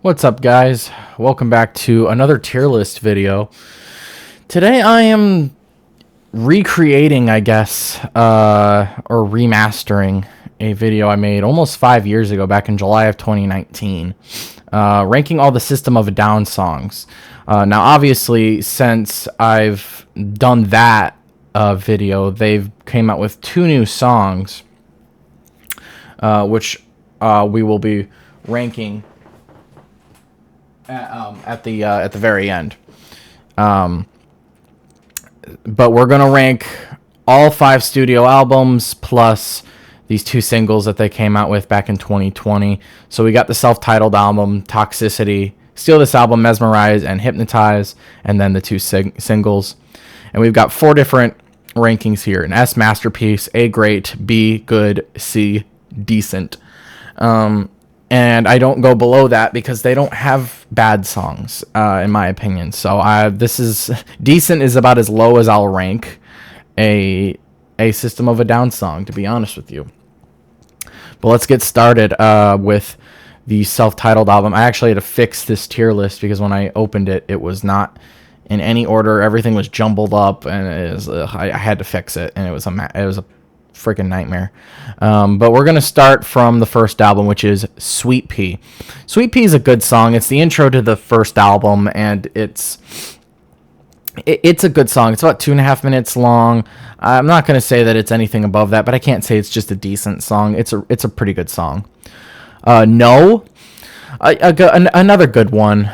What's up, guys? Welcome back to another tier list video. Today I am recreating, I guess, or remastering a video I made almost 5 years ago, back in July of 2019, ranking all the System of a Down songs. Now, obviously, since I've done that video, they've came out with 2 new songs, which we will be ranking at the very end. But we're gonna rank all 5 studio albums plus these 2 singles that they came out with back in 2020. So we got the self-titled album, Toxicity, Steal This Album, Mesmerize, and Hypnotize, and then the 2 singles. And we've got 4 different rankings here: an S, masterpiece; A, great; B, good; C, decent. And I don't go below that because they don't have bad songs, in my opinion. So this is decent is about as low as I'll rank a System of a Down song, to be honest with you. But let's get started with the self-titled album. I actually had to fix this tier list because when I opened it, it was not in any order. Everything was jumbled up, and I had to fix it, and it was a freaking nightmare. But we're gonna start from the first album, which is Sweet Pea. Sweet Pea is a good song. It's the intro to the first album, and it's a good song. It's about 2.5 minutes long. I'm not gonna say that it's anything above that, but I can't say it's just a decent song. It's a pretty good song. No. Another good one.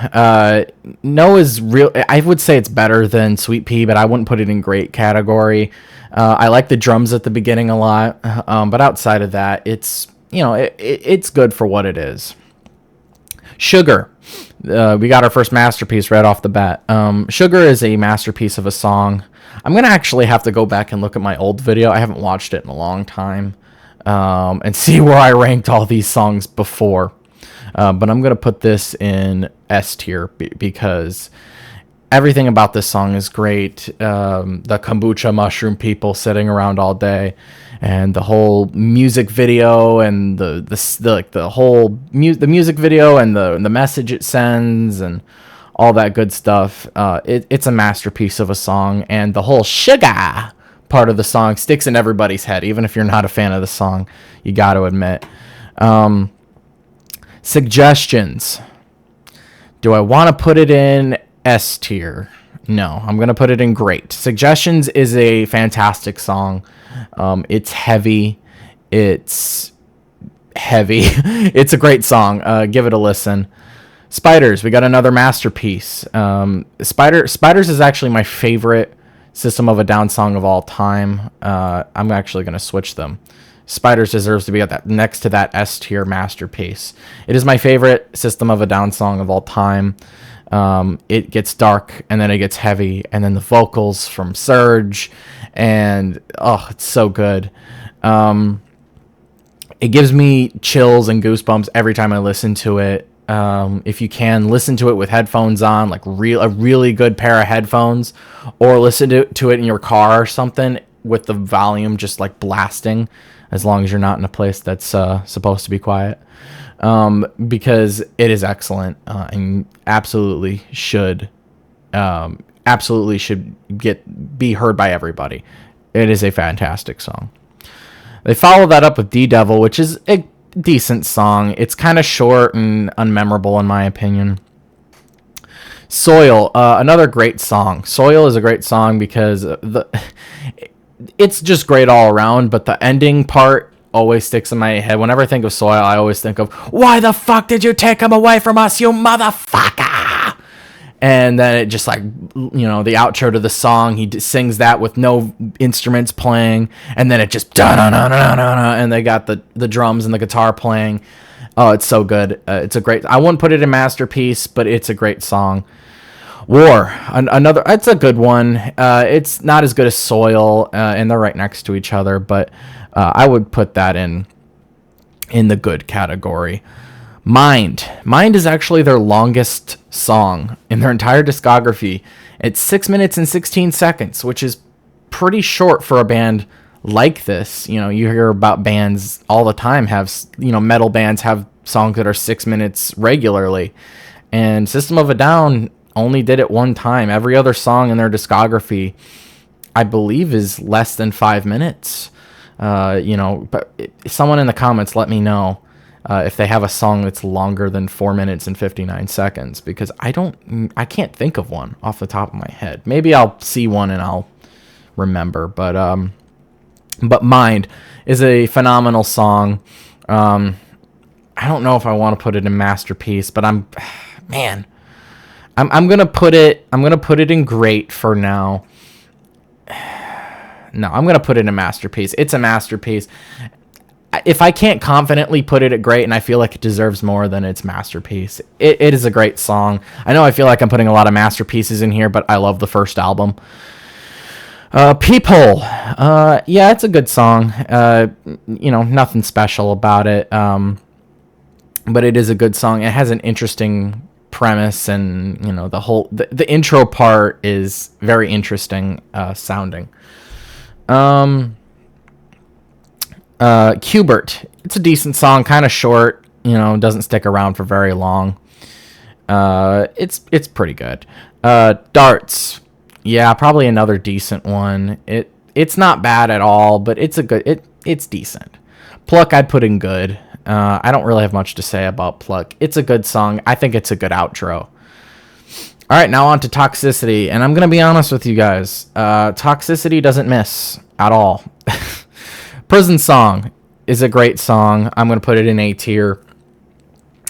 No is real. I would say it's better than Sweet Pea, but I wouldn't put it in great category. I like the drums at the beginning a lot, but outside of that, it's it's good for what it is. Sugar. We got our first masterpiece right off the bat. Sugar is a masterpiece of a song. I'm gonna actually have to go back and look at my old video. I haven't watched it in a long time, and see where I ranked all these songs before. But I'm going to put this in S tier because everything about this song is great. The kombucha mushroom people sitting around all day, and the whole music video, and the music video, and the message it sends, and all that good stuff. It's a masterpiece of a song, and the whole sugar part of the song sticks in everybody's head, even if you're not a fan of the song. You got to admit. Suggestions. Do I want to put it in S tier? No, I'm going to put it in great. Suggestions is a fantastic song. It's heavy. It's a great song. Give it a listen. Spiders. We got another masterpiece. Spiders is actually my favorite System of a Down song of all time. I'm actually going to switch them. Spiders deserves to be at that next to that S tier masterpiece. It is my favorite System of a Down song of all time. It gets dark, and then it gets heavy, and then the vocals from Surge, and it's so good. It gives me chills and goosebumps every time I listen to it. If you can, listen to it with headphones on, like a really good pair of headphones, or listen to it in your car or something with the volume just like blasting, as long as you're not in a place that's supposed to be quiet, because it is excellent, and absolutely should be heard by everybody. It is a fantastic song. They follow that up with D-Devil, which is a decent song. It's kind of short and unmemorable in my opinion. Soil, another great song. Soil is a great song because it's just great all around, but the ending part always sticks in my head. Whenever I think of Soil, I always think of, why the fuck did you take him away from us, you motherfucker? And then it just, like, the outro to the song, he sings that with no instruments playing, and then it just da-na-na-na-na-na, and they got the drums and the guitar playing. Oh, it's so good. It's a great, I wouldn't put it in masterpiece, but it's a great song. War, another, it's a good one. It's not as good as Soil, and they're right next to each other, but I would put that in the good category. Mind is actually their longest song in their entire discography. It's 6 minutes and 16 seconds, which is pretty short for a band like this. You hear about bands all the time metal bands have songs that are 6 minutes regularly. And System of a Down only did it one time. Every other song in their discography, I believe, is less than 5 minutes. But someone in the comments, let me know if they have a song that's longer than 4 minutes and 59 seconds, because I can't think of one off the top of my head. Maybe I'll see one and I'll remember. But Mind is a phenomenal song. I don't know if I want to put it in masterpiece, but I'm gonna put it in great for now. No, I'm gonna put it in masterpiece. It's a masterpiece. If I can't confidently put it at great and I feel like it deserves more, then it's masterpiece. It is a great song. I know I feel like I'm putting a lot of masterpieces in here, but I love the first album. Peephole. Yeah, it's a good song. Nothing special about it. But it is a good song. It has an interesting premise, and the intro part is very interesting sounding. Qbert. It's a decent song, kind of short, doesn't stick around for very long. It's pretty good. Darts. Yeah, probably another decent one. It's not bad at all, but it's decent. Pluck, I'd put in good. I don't really have much to say about Pluck. It's a good song. I think it's a good outro. All right, now on to Toxicity, and I'm going to be honest with you guys. Toxicity doesn't miss at all. Prison Song is a great song. I'm going to put it in A tier.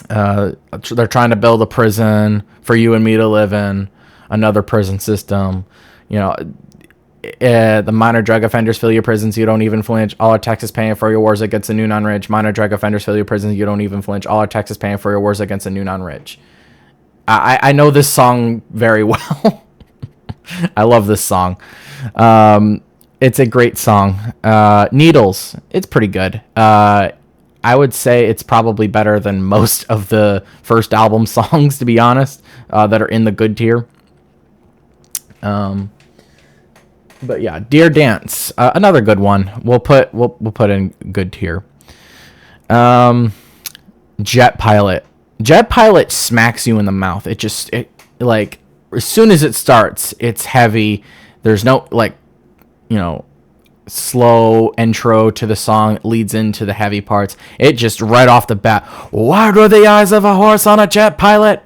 They're trying to build a prison for you and me to live in, another prison system. The minor drug offenders fill your prisons, you don't even flinch. All our taxes paying for your wars against the new non-rich. Minor drug offenders fill your prisons, you don't even flinch. All our taxes paying for your wars against the new non-rich. I know this song very well. I love this song. It's a great song. Needles, it's pretty good. I would say it's probably better than most of the first album songs, to be honest, that are in the good tier. But yeah, Dear Dance, another good one. We'll put in good tier. Jet Pilot. Jet Pilot smacks you in the mouth. It like, as soon as it starts, it's heavy. There's no slow intro to the song. It leads into the heavy parts. It just right off the bat, wide are the eyes of a horse on a jet pilot,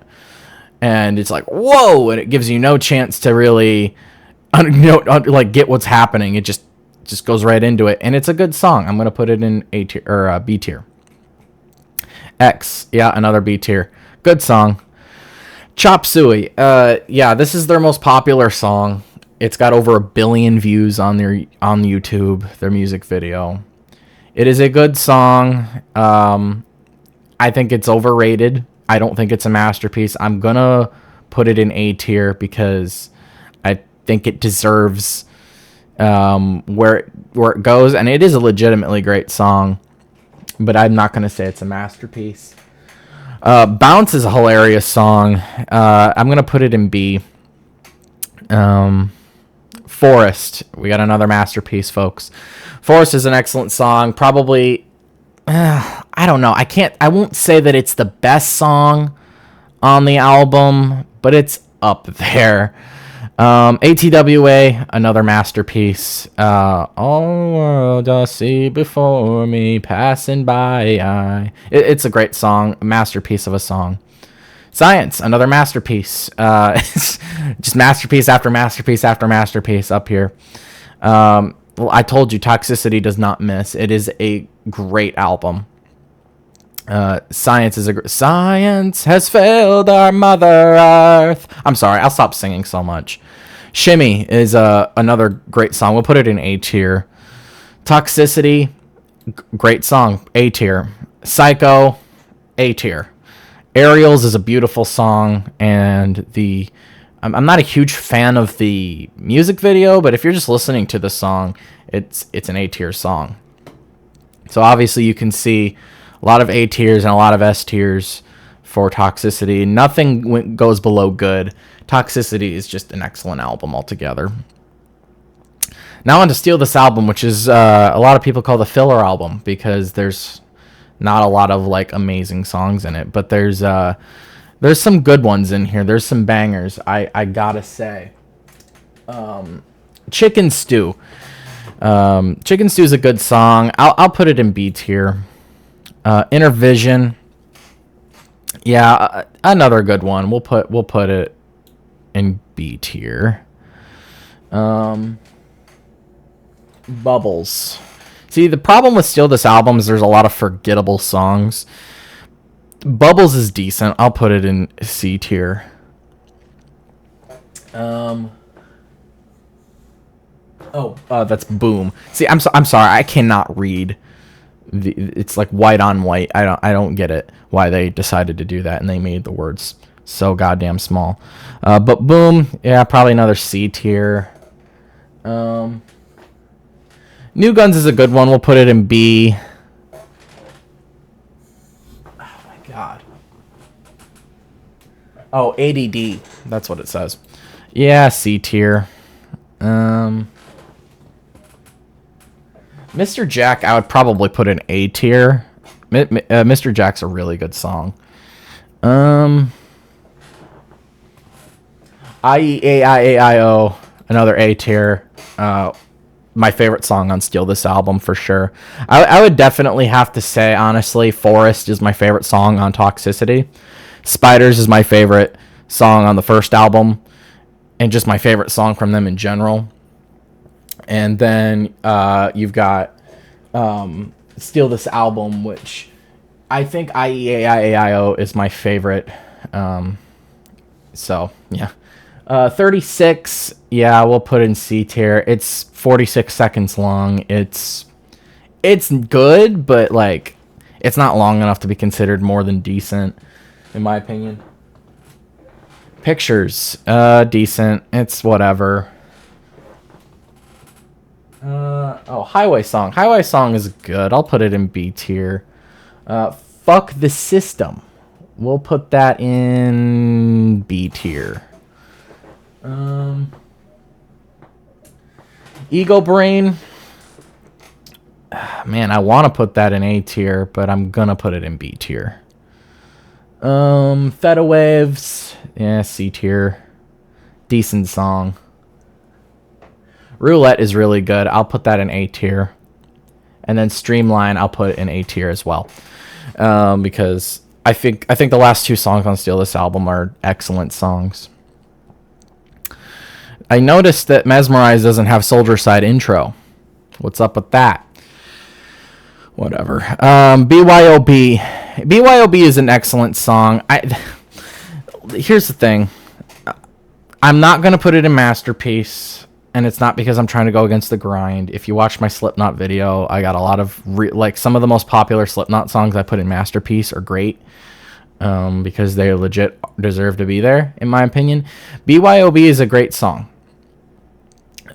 and it's like, whoa, and it gives you no chance to really get what's happening. It just goes right into it, and it's a good song. I'm gonna put it in A tier or B tier. X, yeah, another B tier. Good song. Chop Suey. Yeah, this is their most popular song. It's got over 1 billion views on YouTube, their music video. It is a good song. I think it's overrated. I don't think it's a masterpiece. I'm gonna put it in A tier because I think it deserves where it goes, and it is a legitimately great song. But I'm not gonna say it's a masterpiece. Bounce is a hilarious song. I'm gonna put it in B. Forest, we got another masterpiece, folks. Forest is an excellent song. Probably, I don't know. I won't say that it's the best song on the album, but it's up there. ATWA, another masterpiece. All world I see before me, passing by. It's a great song, a masterpiece of a song. Science, another masterpiece. Just masterpiece after masterpiece after masterpiece up here. Well, I told you, Toxicity does not miss. It is a great album. Science has failed our Mother Earth. I'm sorry, I'll stop singing so much. Shimmy is another great song. We'll put it in A tier. Toxicity, great song, A tier. Psycho, A tier. Aerials is a beautiful song, and I'm not a huge fan of the music video, but if you're just listening to the song, it's an A tier song. So obviously you can see a lot of A tiers and a lot of S tiers for Toxicity. Nothing goes below good. Toxicity is just an excellent album altogether. Now on to Steal This Album, which is a lot of people call the filler album because there's Not a lot of like amazing songs in it, but there's some good ones in here. There's some bangers. I gotta say, Chicken Stew. Chicken Stew is a good song. I'll put it in B tier. Inner Vision. Yeah, another good one. We'll put it in B tier. Bubbles. See, the problem with Steal This album is there's a lot of forgettable songs. Bubbles is decent. I'll put it in C tier. That's Boom. See, I'm sorry. I cannot read. It's like white on white. I don't get it why they decided to do that and they made the words so goddamn small. But Boom, yeah, probably another C tier. New Guns is a good one. We'll put it in B. Oh my god. Oh, ADD. That's what it says. Yeah, C tier. Mr. Jack, I would probably put in A tier. Mr. Jack's a really good song. IEAIAIO, another A tier. My favorite song on Steal This album for sure. I would definitely have to say, honestly, Forest is my favorite song on Toxicity. Spiders is my favorite song on the first album, and just my favorite song from them in general. And then you've got Steal This album, which I think IEAIAIO is my favorite. So, yeah. 36, yeah, we'll put in C tier. It's 46 seconds long. It's good, but like it's not long enough to be considered more than decent, in my opinion. Pictures, decent. It's whatever. Highway Song. Highway Song is good. I'll put it in B tier. Fuck the System. We'll put that in B tier. Ego Brain. Man, I want to put that in A tier, but I'm gonna put it in B tier. Theta Waves. Yeah, C tier. Decent song. Roulette is really good. I'll put that in A tier. And then Streamline, I'll put in A tier as well. Because I think the last two songs on Steal This album are excellent songs. I noticed that Mesmerize doesn't have Soldier Side intro. What's up with that? Whatever. BYOB. BYOB is an excellent song. Here's the thing. I'm not going to put it in Masterpiece, and it's not because I'm trying to go against the grind. If you watch my Slipknot video, I got a lot of some of the most popular Slipknot songs I put in Masterpiece are great, because they legit deserve to be there, in my opinion. BYOB is a great song.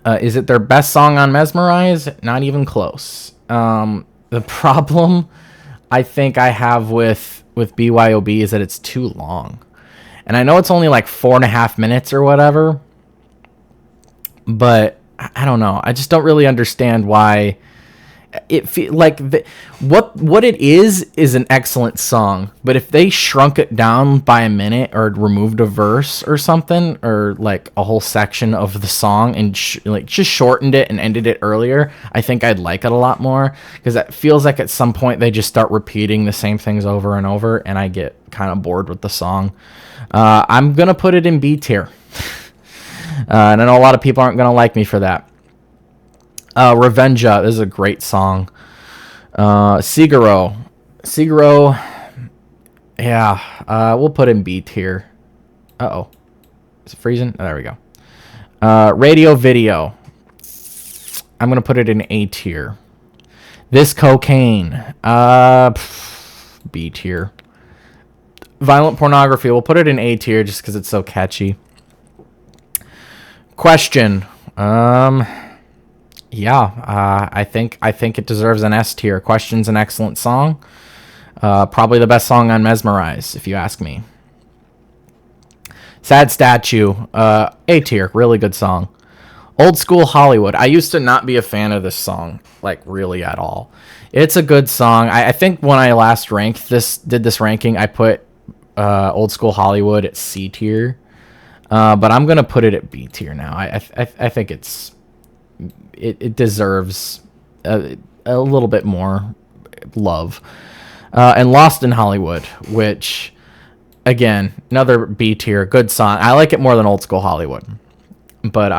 Is it their best song on Mesmerize? Not even close. The problem I think I have with BYOB is that it's too long. And I know it's only like 4.5 minutes or whatever, but I don't know. I just don't really understand why it like what it is an excellent song, but if they shrunk it down by a minute or removed a verse or something, or like a whole section of the song and just shortened it and ended it earlier, I think I'd like it a lot more, because it feels like at some point they just start repeating the same things over and over, and I get kind of bored with the song. I'm gonna put it in B tier. And I know a lot of people aren't gonna like me for that. Revenja, this is a great song. Siguro, yeah, we'll put in B tier. Uh-oh. Is it freezing? Oh, there we go. Radio Video. I'm going to put it in A tier. This Cocaine. B tier. Violent Pornography, we'll put it in A tier just because it's so catchy. Question. Yeah, I think it deserves an S tier. Question's an excellent song. Probably the best song on Mesmerize, if you ask me. Sad Statue, A tier, really good song. Old School Hollywood. I used to not be a fan of this song, like really at all. It's a good song. I think when I last did this ranking, I put Old School Hollywood at C tier, but I'm gonna put it at B tier now. I think it deserves a little bit more love. And Lost in Hollywood, which again, another B tier, good song. I like it more than Old School Hollywood, but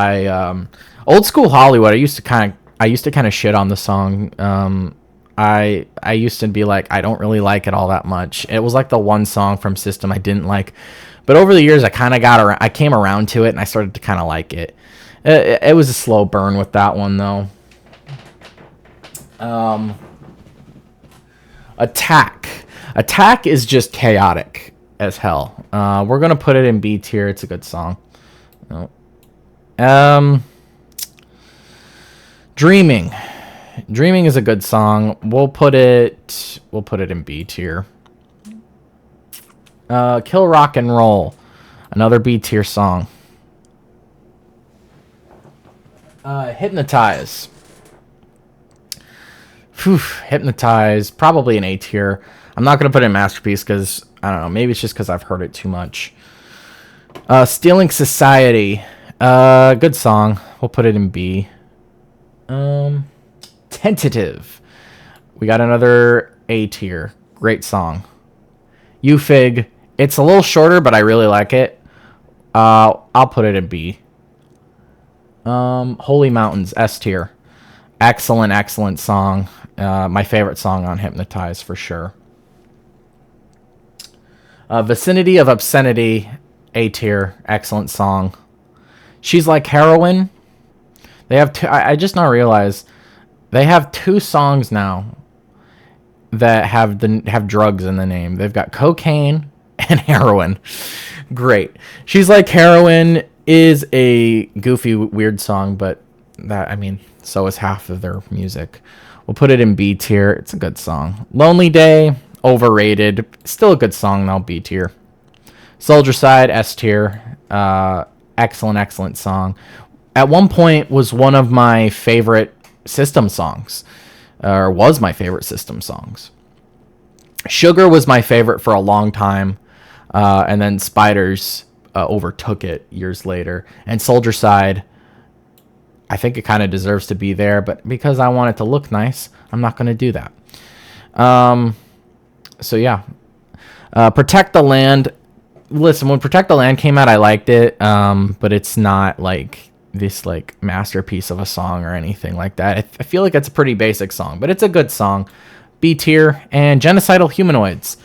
Old School Hollywood, I used to kind of shit on the song. I used to be like, I don't really like it all that much. It was like the one song from System I didn't like, but over the years I came around to it and I started to kind of like it. It was a slow burn with that one though. Attack is just chaotic as hell. We're gonna put it in B tier. It's a good song. Dreaming is a good song. We'll put it in B tier. Kill Rock and Roll, another B tier song. Hypnotize. Hypnotize, probably an A tier. I'm not gonna put it in Masterpiece because I don't know. Maybe it's just because I've heard it too much. Stealing Society, good song. We'll put it in B. Tentative, we got another A tier. Great song. You Fig, it's a little shorter, but I really like it. I'll put it in B. Holy Mountains, S tier. Excellent song. My favorite song on Hypnotize for sure. Vicinity of Obscenity, A tier. Excellent song. She's Like Heroin. They have two. I just now realized they have two songs now that have drugs in the name. They've got cocaine and heroin. Great. She's Like Heroin is a goofy, weird song, but so is half of their music. We'll put it in B tier. It's a good song. Lonely Day, overrated. Still a good song though, B tier. Soldier Side, S tier. Excellent song. At one point was one of my favorite System songs, or was my favorite System songs. Sugar was my favorite for a long time, and then Spiders overtook it years later. And Soldier Side, I think it kind of deserves to be there, but because I want it to look nice, I'm not going to do that. So yeah, Protect the Land. Listen, when Protect the Land came out, I liked it, but it's not like this like masterpiece of a song or anything like that. I feel like it's a pretty basic song, but it's a good song. B tier. And Genocidal Humanoids.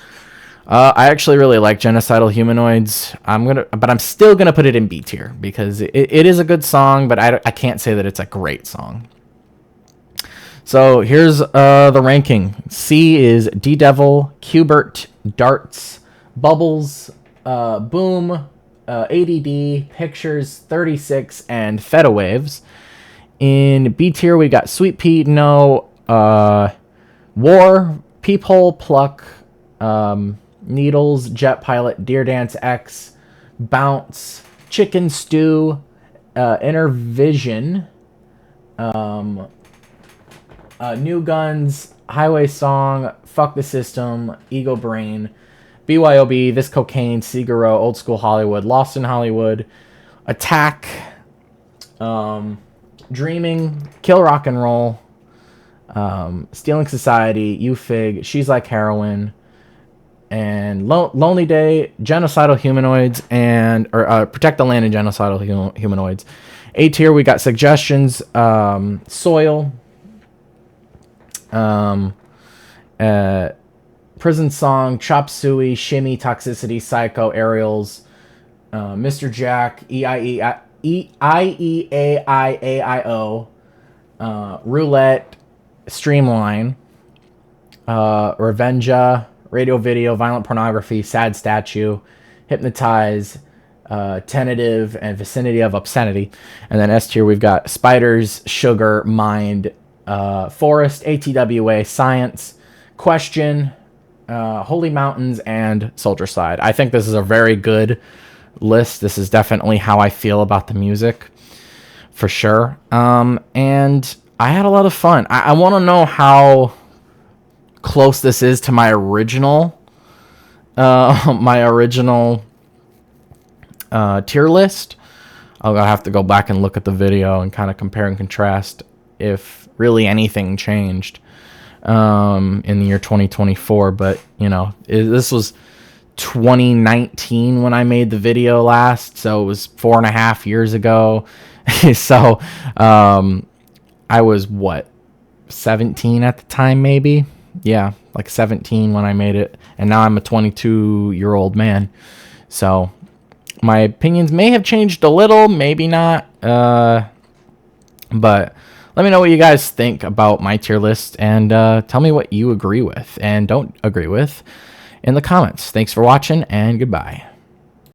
I actually really like Genocidal Humanoids. But I'm still gonna put it in B tier because it is a good song, but I can't say that it's a great song. So here's the ranking. C is D-Devil, Qbert, Darts, Bubbles, Boom, ADD, Pictures, 36, and Theta Waves. In B tier, we got Sweet Pea, No, War, Peephole, Pluck, Needles, Jet Pilot, Deer Dance X, Bounce, Chicken Stew, Inner Vision, New Guns, Highway Song, Fuck the System, Ego Brain, BYOB, This Cocaine, Figaro, Old School Hollywood, Lost in Hollywood, Attack, Dreaming, Kill Rock and Roll, Stealing Society, You Fig, She's Like Heroin, and Lonely Day, Genocidal Humanoids, or Protect the Land and Genocidal Humanoids. A tier, we got Suggestions, Soil, Prison Song, Chop Suey, Shimmy, Toxicity, Psycho, Aerials, Mr. Jack, IEAIAIO, Roulette, Streamline, Revenja, Radio Video, Violent Pornography, Sad Statue, Hypnotize, Tentative, and Vicinity of Obscenity. And then S tier, we've got Spiders, Sugar, Mind, Forest, ATWA, Science, Question, Holy Mountains, and Soldier Side. I think this is a very good list. This is definitely how I feel about the music, for sure. And I had a lot of fun. I want to know how close this is to my original tier list. I'll have to go back and look at the video and kind of compare and contrast if really anything changed in the year 2024. But you know, this was 2019 when I made the video last, so it was 4.5 years ago. So I was what, 17 at the time, maybe? Yeah, like 17 when I made it, and now I'm a 22-year-old man. So my opinions may have changed a little, maybe not. But let me know what you guys think about my tier list, and tell me what you agree with and don't agree with in the comments. Thanks for watching, and goodbye.